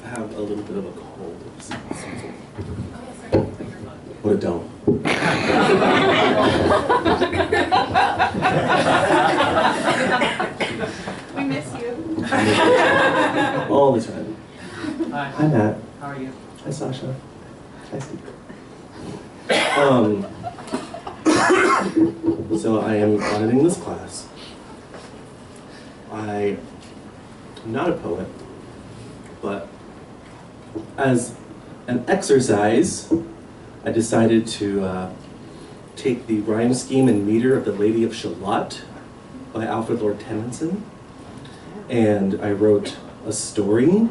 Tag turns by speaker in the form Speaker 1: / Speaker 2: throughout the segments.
Speaker 1: have a little bit of a cold. What a dome.
Speaker 2: We miss you.
Speaker 1: All the time.
Speaker 3: Hi.
Speaker 1: Hi, Matt.
Speaker 3: How are you?
Speaker 1: Hi, Sasha. Hi, Steve. So I am auditing this class. I'm not a poet, but as an exercise, I decided to take the rhyme scheme and meter of The Lady of Shalott by Alfred Lord Tennyson, and I wrote a story.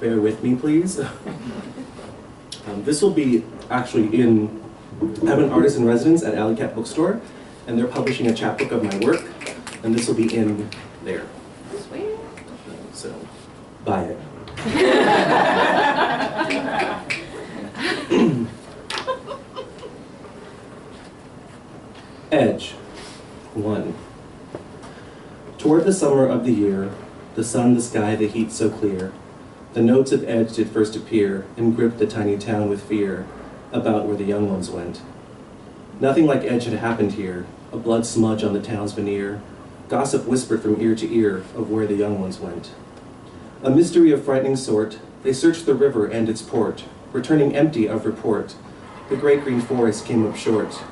Speaker 1: Bear with me, please. This will be actually I'm an artist in residence at Alley Cat Bookstore, and they're publishing a chapbook of my work, and this will be in there.
Speaker 2: Sweet.
Speaker 1: So, buy it. Edge. 1. Toward the summer of the year, the sun, the sky, the heat so clear, the notes of Edge did first appear, and gripped the tiny town with fear, about where the young ones went. Nothing like Edge had happened here, a blood smudge on the town's veneer, gossip whispered from ear to ear of where the young ones went. A mystery of frightening sort, they searched the river and its port, returning empty of report. The great green forest came up short,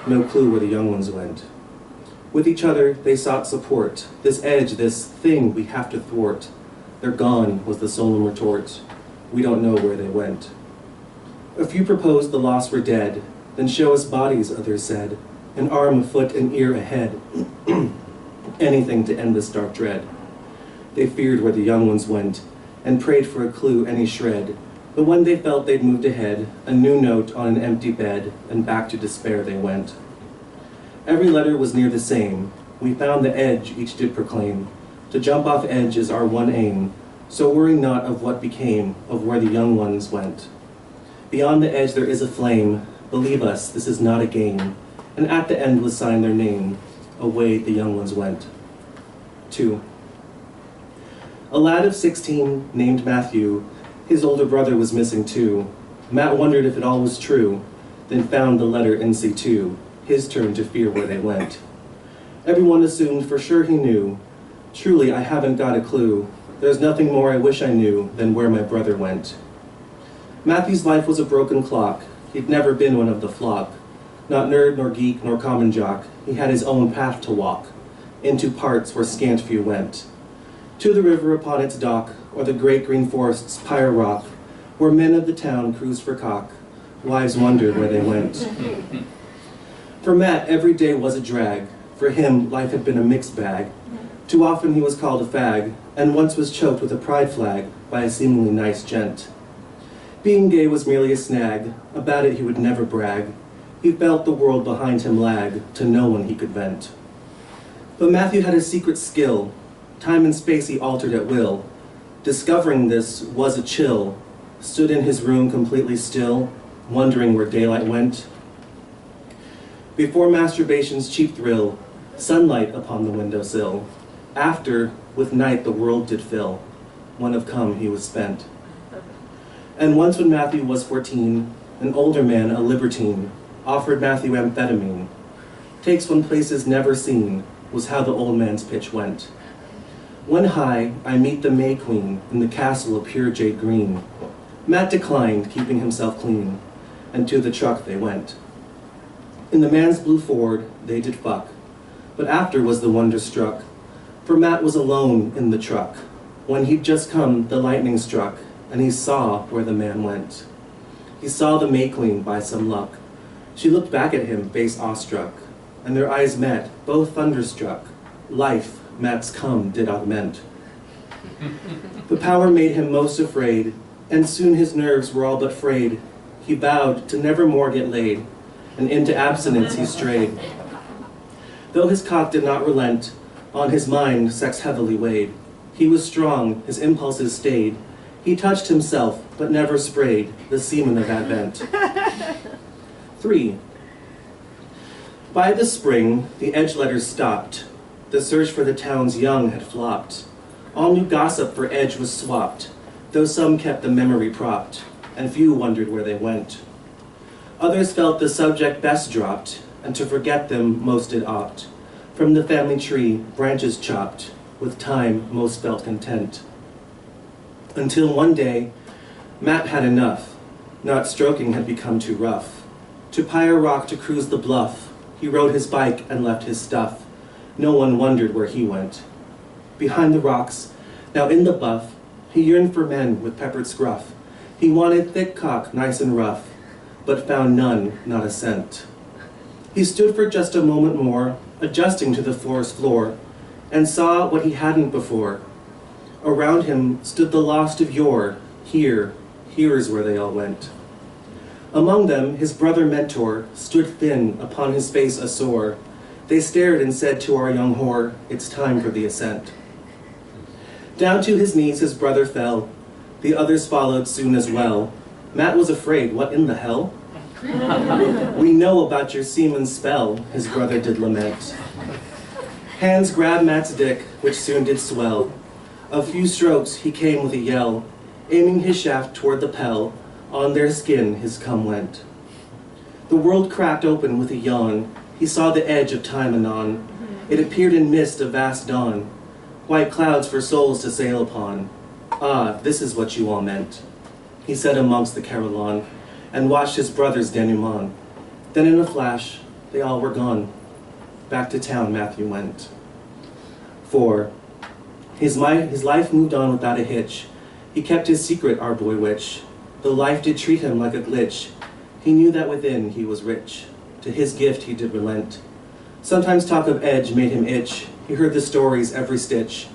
Speaker 1: no clue where the young ones went. With each other they sought support, this edge, this thing we have to thwart. They're gone, was the solemn retort. We don't know where they went. A few proposed the lost were dead, then show us bodies, others said, an arm, a foot, an ear, a head. Anything to end this dark dread. They feared where the young ones went, and prayed for a clue, any shred. But when they felt they'd moved ahead, a new note on an empty bed, and back to despair they went. Every letter was near the same. We found the edge, each did proclaim. To jump off Edge is our one aim, so worry not of what became, of where the young ones went. Beyond the edge there is a flame, believe us, this is not a game, and at the end was signed their name, away the young ones went. 2. A lad of 16, named Matthew, his older brother was missing too. Matt wondered if it all was true, then found the letter NC2, his turn to fear where they went. Everyone assumed for sure he knew. Truly, I haven't got a clue. There's nothing more I wish I knew than where my brother went. Matthew's life was a broken clock. He'd never been one of the flock. Not nerd, nor geek, nor common jock. He had his own path to walk, into parts where scant few went. To the river upon its dock, or the great green forest's pyre rock, where men of the town cruised for cock. Wives wondered where they went. For Matt, every day was a drag. For him, life had been a mixed bag. Too often he was called a fag, and once was choked with a pride flag by a seemingly nice gent. Being gay was merely a snag, about it he would never brag. He felt the world behind him lag, to no one he could vent. But Matthew had a secret skill, time and space he altered at will. Discovering this was a chill, stood in his room completely still, wondering where daylight went. Before masturbation's cheap thrill, sunlight upon the windowsill. After, with night the world did fill, when of come he was spent. And once when Matthew was 14, an older man, a libertine, offered Matthew amphetamine. Takes one places never seen, was how the old man's pitch went. When high, I meet the May Queen in the castle of pure jade green. Matt declined, keeping himself clean, and to the truck they went. In the man's blue Ford, they did fuck, but after was the wonder struck, for Matt was alone in the truck. When he'd just come, the lightning struck, and he saw where the man went. He saw the May Queen by some luck. She looked back at him, face awestruck, and their eyes met, both thunderstruck. Life, Matt's come, did augment. The power made him most afraid, and soon his nerves were all but frayed. He vowed to never more get laid, and into abstinence he strayed. Though his cock did not relent, on his mind sex heavily weighed. He was strong, his impulses stayed. He touched himself, but never sprayed the semen of Advent. 3. By the spring, the edge letters stopped. The search for the town's young had flopped. All new gossip for Edge was swapped, though some kept the memory propped, and few wondered where they went. Others felt the subject best dropped, and to forget them most did opt. From the family tree, branches chopped, with time most felt content. Until one day, Matt had enough. Not stroking had become too rough. To Pyre Rock to cruise the bluff, he rode his bike and left his stuff. No one wondered where he went. Behind the rocks, now in the buff, he yearned for men with peppered scruff. He wanted thick cock, nice and rough, but found none, not a cent. He stood for just a moment more, adjusting to the forest floor, and saw what he hadn't before. Around him stood the lost of yore. Here's where they all went. Among them, his brother mentor stood thin, upon his face a sore. They stared and said to our young whore, it's time for the ascent. Down to his knees his brother fell. The others followed soon as well. Matt was afraid, what in the hell? We know about your seaman's spell, his brother did lament. Hands grabbed Matt's dick, which soon did swell. A few strokes he came with a yell, aiming his shaft toward the pell. On their skin his cum went. The world cracked open with a yawn. He saw the edge of time anon. It appeared in mist of vast dawn, white clouds for souls to sail upon. Ah, this is what you all meant, he said amongst the carillon, and watched his brother's denouement. Then in a flash, they all were gone. Back to town Matthew went. For his life moved on without a hitch. He kept his secret, our boy witch. Though life did treat him like a glitch, he knew that within he was rich. To his gift he did relent. Sometimes talk of Edge made him itch. He heard the stories every stitch.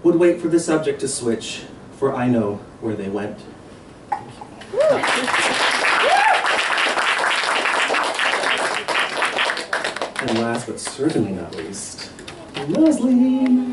Speaker 1: Would wait for the subject to switch, for I know where they went. And last but certainly not least, Leslie.